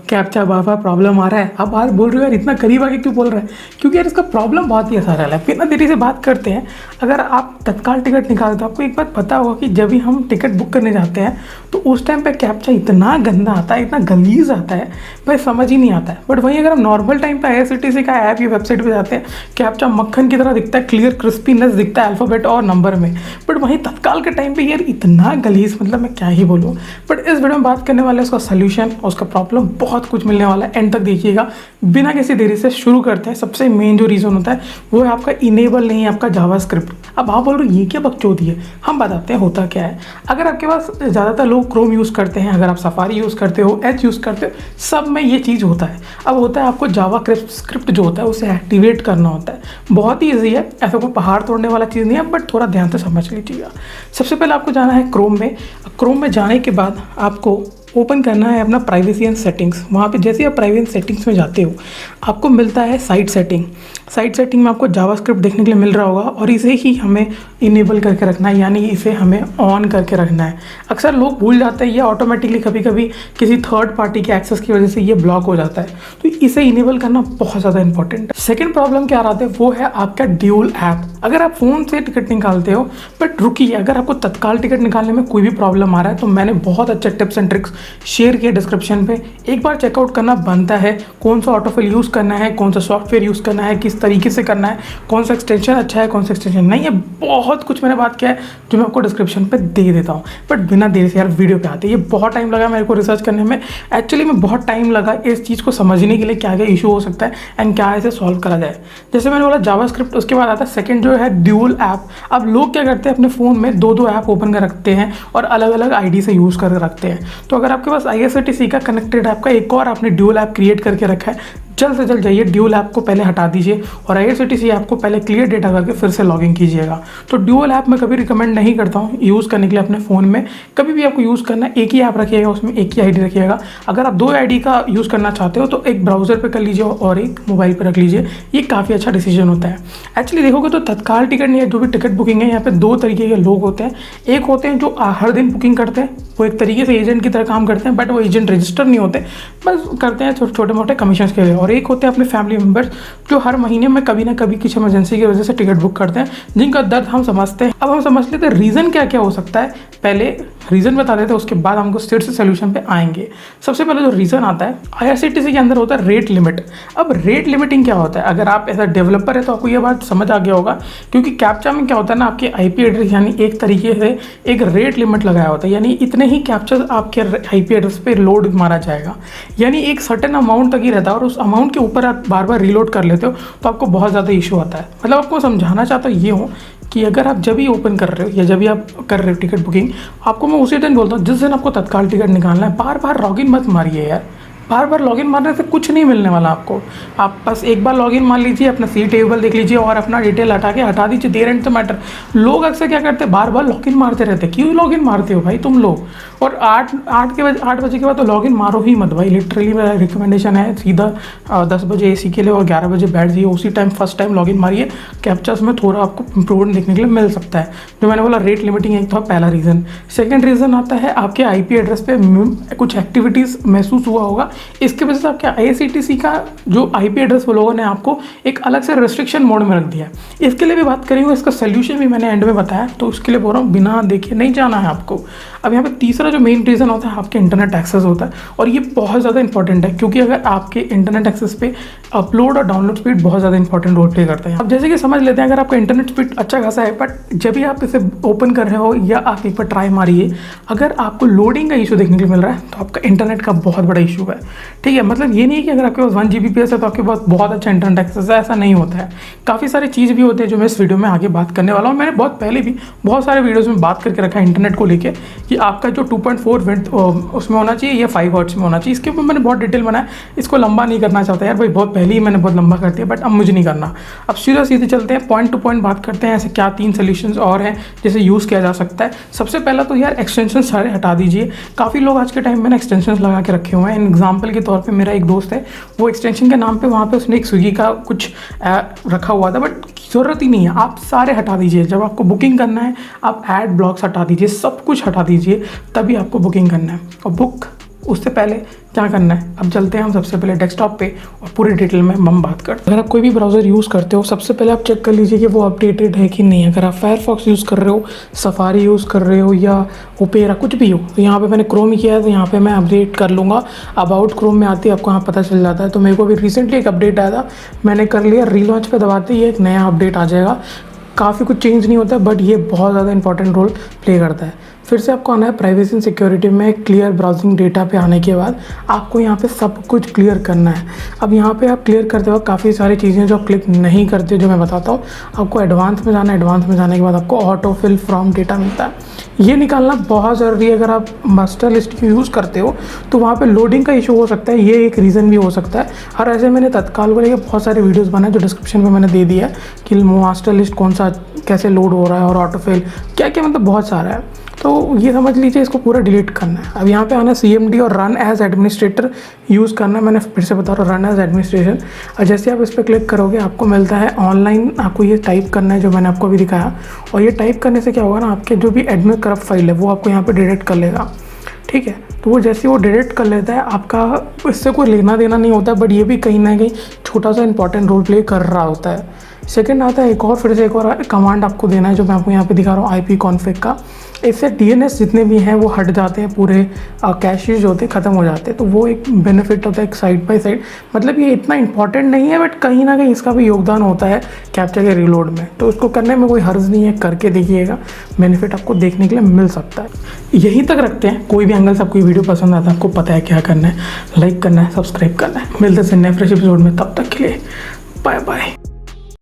Captcha बाबा problem आ रहा है। आप बाहर बोल रहे हो यार, इतना करीब आके क्यों बोल रहे हैं? क्योंकि यार इसका प्रॉब्लम बहुत ही आसान है। बिना देरी से बात करते हैं। अगर आप तत्काल टिकट निकालते हो, आपको एक बात पता होगा कि जब भी हम टिकट बुक करने जाते हैं तो उस टाइम पे कैप्चा इतना गंदा आता है, इतना गलीज आता है, भाई समझ ही नहीं आता है। बट वहीं अगर हम नॉर्मल टाइम पे IRCTC का ऐप या वेबसाइट पे जाते हैं, कैप्चा मक्खन की तरह दिखता है, क्लियर क्रिस्पीनेस दिखता है अल्फ़ाबेट और नंबर में। बट वहीं तत्काल के टाइम पे यार इतना गलीज, मतलब मैं क्या ही बोलूँ। बट इस वीडियो में बात करने वाले उसका सोल्यूशन, उसका प्रॉब्लम, बहुत कुछ मिलने वाला है। एंड तक देखिएगा। बिना किसी देरी से शुरू करते हैं। सबसे मेन जो रीज़न होता है वो है आपका इनेबल नहीं है आपका जावास्क्रिप्ट। अब आप बोल रहे हो ये क्या बकचोदी है, हम बताते हैं होता क्या है। अगर आपके पास ज़्यादातर लोग क्रोम यूज़ करते हैं, अगर आप सफारी यूज़ करते हो, एज यूज़ करते हो, सब में ये चीज़ होता है। अब होता है आपको जावास्क्रिप्ट जो होता है उसे एक्टिवेट करना होता है। बहुत ही ईजी है, ऐसा कोई पहाड़ तोड़ने वाला चीज़ नहीं है, बट थोड़ा ध्यान से समझ लीजिएगा। सबसे पहले आपको जाना है क्रोम में। क्रोम में जाने के बाद आपको ओपन करना है अपना प्राइवेसी एंड सेटिंग्स। वहाँ पे जैसे आप प्राइवेसी सेटिंग्स में जाते हो, आपको मिलता है साइट सेटिंग। साइट सेटिंग में आपको जावास्क्रिप्ट देखने के लिए मिल रहा होगा और इसे ही हमें इनेबल करके रखना है, यानी इसे हमें ऑन करके रखना है। अक्सर लोग भूल जाते हैं, ये ऑटोमेटिकली कभी कभी किसी थर्ड पार्टी के एक्सेस की वजह से ये ब्लॉक हो जाता है, तो इसे इनेबल करना बहुत ज़्यादा इंपॉर्टेंट है। सेकेंड प्रॉब्लम क्या आता है वो है आपका ड्यूल ऐप। अगर आप फ़ोन से टिकट निकालते हो, बट रुकिए, अगर आपको तत्काल टिकट निकालने में कोई भी प्रॉब्लम आ रहा है तो मैंने बहुत अच्छे टिप्स एंड ट्रिक्स शेयर किए डिस्क्रिप्शन पे। एक बार चेकआउट करना बनता है, कौन सा ऑटोफिल यूज़ करना है, कौन सा सॉफ्टवेयर यूज़ करना है, किस तरीके से करना है, कौन सा एक्सटेंशन अच्छा है, कौन सा एक्सटेंशन नहीं है। बहुत कुछ मैंने बात किया है जो मैं आपको डिस्क्रिप्शन पे दे देता हूँ। बट बिना देरी से यार वीडियो पे आते, ये बहुत टाइम लगा मेरे को रिसर्च करने में। एक्चुअली में बहुत टाइम लगा इस चीज़ को समझने के लिए क्या क्या इशू हो सकता है एंड क्या इसे सॉल्व करा जाए। जैसे मैंने बोला जावास्क्रिप्ट, उसके बाद आता है सेकंड जो है ड्यूल ऐप। अब लोग क्या करते हैं, अपने फ़ोन में दो ऐप ओपन कर रखते हैं और अलग अलग आईडी से यूज़ कर रखते हैं। तो अगर आपके पास IRCTC का कनेक्टेड ऐप का एक और आपने ड्यूल ऐप क्रिएट करके रखा है, जल्द से जल्द जाइए ड्यूल ऐप को पहले हटा दीजिए और IRCTC ऐप को पहले क्लियर डेटा करके फिर से लॉगिन कीजिएगा। तो ड्यूल ऐप मैं कभी रिकमेंड नहीं करता हूँ यूज़ करने के लिए अपने फ़ोन में। कभी भी आपको यूज़ करना है, एक ही ऐप रखिएगा, उसमें एक ही आईडी रखिएगा। अगर आप 2 आईडी का यूज़ करना चाहते हो तो एक ब्राउज़र पे कर लीजिए और एक मोबाइल पे रख लीजिए। ये काफ़ी अच्छा डिसीजन होता है। एक्चुअली देखोगे तो तत्काल टिकट नहीं है, जो भी टिकट बुकिंग है, यहाँ पे 2 तरीके के लोग होते हैं। एक होते हैं जो हर दिन बुकिंग करते हैं, वो एक तरीके से एजेंट की तरह काम करते हैं, बट वो एजेंट रजिस्टर नहीं होते, बस करते हैं छोटे मोटे कमीशन के लिए। और एक होते हैं अपने फैमिली मेम्बर्स जो हर महीने में कभी ना कभी किसी इमरजेंसी की वजह से टिकट बुक करते हैं, जिनका दर्द हम समझते हैं। अब हम समझ लेते हैं रीज़न क्या क्या हो सकता है। पहले रीज़न बता देते हैं, उसके बाद हमको स्टेट से सोल्यूशन पे आएंगे। सबसे पहले जो रीज़न आता है IRCTC के अंदर होता है रेट लिमिट। अब रेट लिमिटिंग क्या होता है, अगर आप ऐसा डेवलपर है तो आपको ये बात समझ आ गया होगा, क्योंकि कैप्चा में क्या होता है ना, आपके IP एड्रेस यानी एक तरीके से एक रेट लिमिट लगाया होता है, यानी इतने ही कैप्चर आपके IP एड्रेस पे लोड मारा जाएगा, यानी एक सर्टेन अमाउंट तक ही रहता है। और उस अमाउंट के ऊपर आप बार बार रीलोड कर लेते हो तो आपको बहुत ज़्यादा इशू आता है। मतलब आपको समझाना चाहता ये हूँ कि अगर आप जब भी ओपन कर रहे हो या जब भी आप कर रहे हो टिकट बुकिंग, आपको मैं उसी दिन बोलता हूँ जिस दिन आपको तत्काल टिकट निकालना है, बार बार लॉगिन मत मारिए यार। बार बार लॉगिन मारने से कुछ नहीं मिलने वाला आपको। आप बस एक बार लॉगिन मार लीजिए, अपना सी टेबल देख लीजिए और अपना डिटेल हटा दीजिए। There and the matter. लोग अक्सर क्या करते हैं, बार बार लॉगिन मारते रहते हैं। क्यों लॉगिन मारते हो भाई तुम लोग? और 8 बजे के बाद तो लॉगिन मारो ही मत भाई। लिटरली मेरा रिकमेंडेशन है, सीधा 10 बजे AC के लिए और 11 बजे बैठ जाइए, उसी टाइम फर्स्ट टाइम लॉगिन मारिए। कैप्चर्स में थोड़ा आपको इंप्रूवमेंट देखने के लिए मिल सकता है। जो मैंने बोला रेट लिमिटिंग एक था पहला रीज़न। सेकेंड रीज़न आता है आपके IP एड्रेस पे कुछ एक्टिविटीज़ महसूस हुआ होगा, इसके वजह से आपके IRCTC का जो IP एड्रेस वो लोगों ने आपको एक अलग से रेस्ट्रिक्शन मोड में रख दिया है। इसके लिए भी बात करेंगे, इसका सोल्यूशन भी मैंने एंड में बताया, तो उसके लिए बोल रहा हूँ बिना देखे नहीं जाना है आपको। अब यहाँ पे तीसरा जो मेन रीज़न होता है आपके इंटरनेट एक्सेस होता है, और ये बहुत ज़्यादा इंपॉर्टेंट है, क्योंकि अगर आपके इंटरनेट एक्सेस पे अपलोड और डाउनलोड स्पीड बहुत ज़्यादा इंपॉर्टेंट रोल प्ले करता है। अब जैसे कि समझ लेते हैं, अगर आपका इंटरनेट स्पीड अच्छा खासा है, बट जब भी आप इसे ओपन कर रहे हो या आप एक बार ट्राई मारिए, अगर आपको लोडिंग का इशू देखने को मिल रहा है तो आपका इंटरनेट का बहुत बड़ा इशू है। ठीक है, मतलब ये नहीं है कि अगर आपके पास 1 Gbps है तो आपके पास बहुत अच्छा इंटरनेट एक्सेस है, ऐसा नहीं होता है। काफ़ी सारी चीज़ भी होते हैं जो मैं इस वीडियो में आगे बात करने वाला हूँ। मैंने बहुत पहले भी बहुत सारे वीडियोस में बात करके रखा है इंटरनेट को लेके कि आपका जो 2.4 विड्थ उसमें होना चाहिए या 5 हर्ट्ज में होना चाहिए। इसके ऊपर मैंने बहुत डिटेल बनाया, इसको लंबा नहीं करना चाहता यार भाई, बहुत पहले ही मैंने बहुत लंबा कर दिया, बट अब मुझे नहीं करना। अब सीधे चलते हैं, पॉइंट टू पॉइंट बात करते हैं, ऐसे क्या 3 सोल्यूशंस और हैं जिसे यूज़ किया जा सकता है। सबसे पहला तो यार एक्सटेंशन सारे हटा दीजिए। काफ़ी लोग आज के टाइम में ना एक्सटेंशन लगा के रखे हुए हैं। एग्जाम्पल के तौर पर मेरा एक दोस्त है, वो एक्सटेंशन के नाम पे वहाँ पे उसने एक स्विगी का कुछ रखा हुआ था, बट ज़रूरत ही नहीं है, आप सारे हटा दीजिए। जब आपको बुकिंग करना है आप ऐड ब्लॉक्स हटा दीजिए, सब कुछ हटा दीजिए, तभी आपको बुकिंग करना है। और बुक उससे पहले क्या करना है, अब चलते हैं हम सबसे पहले डेस्कटॉप पे और पूरी डिटेल में हम बात करते हैं। अगर आप कोई भी ब्राउज़र यूज़ करते हो, सबसे पहले आप चेक कर लीजिए कि वो अपडेटेड है कि नहीं। अगर आप फायरफॉक्स यूज़ कर रहे हो, सफारी यूज़ कर रहे हो या ओपेरा कुछ भी हो, तो यहाँ पे मैंने क्रोम किया है, तो यहाँ पे मैं अपडेट कर लूँगा। अबाउट क्रोम में आती है, आपको यहाँ पता चल जाता है। तो मेरे को अभी रिसेंटली एक अपडेट आया था, मैंने कर लिया। रीलॉन्च पे दबाते ही एक नया अपडेट आ जाएगा। काफ़ी कुछ चेंज नहीं होता, बट ये बहुत ज़्यादा इंपॉर्टेंट रोल प्ले करता है। फिर से आपको आना है प्राइवेसी एंड सिक्योरिटी में। क्लियर ब्राउजिंग डेटा पे आने के बाद आपको यहाँ पे सब कुछ क्लियर करना है। अब यहाँ पे आप क्लियर करते वक्त काफ़ी सारी चीज़ें जो आप क्लिक नहीं करते, जो मैं बताता हूँ, आपको एडवांस में जाना है। एडवांस में जाने के बाद आपको ऑटो फिल फ्रॉम डेटा मिलता है, ये निकालना बहुत ज़रूरी है। अगर आप मास्टर लिस्ट यूज़ करते हो तो वहाँ पे लोडिंग का इशू हो सकता है, ये एक रीज़न भी हो सकता है। और ऐसे मैंने तत्काल को लेकर बहुत सारे वीडियोस बनाए जो डिस्क्रिप्शन में मैंने दे दिया है कि मास्टर लिस्ट कौन सा कैसे लोड हो रहा है और ऑटो फिल क्या क्या, मतलब बहुत सारा है। तो ये समझ लीजिए, इसको पूरा डिलीट करना है। अब यहाँ पे आना CMD और रन एज एडमिनिस्ट्रेटर यूज़ करना है। मैंने फिर से बता रहा हूँ, रन एज एडमिनिस्ट्रेशन। और जैसे आप इस पर क्लिक करोगे आपको मिलता है ऑनलाइन, आपको ये टाइप करना है जो मैंने आपको अभी दिखाया। और ये टाइप करने से क्या होगा ना, आपके जो भी एडमिन करप्ट फाइल है वो आपको यहाँ पर डिलीट कर लेगा, ठीक है। तो वो जैसे वो डिलीट कर लेता है, आपका इससे कोई लेना देना नहीं होता, बट ये भी कहीं ना कहीं छोटा सा इंपॉर्टेंट रोल प्ले कर रहा होता है। सेकंड आता है फिर से एक और कमांड आपको देना है जो मैं आपको यहाँ पे दिखा रहा हूँ, IP कॉन्फ़िग का। इससे DNS जितने भी हैं वो हट जाते हैं, पूरे कैशेज होते हैं ख़त्म हो जाते हैं। तो वो एक बेनिफिट होता है, एक साइड बाय साइड। मतलब ये इतना इंपॉर्टेंट नहीं है, बट कहीं ना कहीं इसका भी योगदान होता है कैप्चा के रीलोड में। तो उसको करने में कोई हर्ज नहीं है, करके देखिएगा, बेनिफिट आपको देखने के लिए मिल सकता है। यहीं तक रखते हैं। कोई भी एंगल से आपको वीडियो पसंद आता है, आपको पता है क्या करना है, लाइक करना है, सब्सक्राइब करना है। मिलते हैं नेक्स्ट फ्रेश एपिसोड में, तब तक के लिए बाय बाय।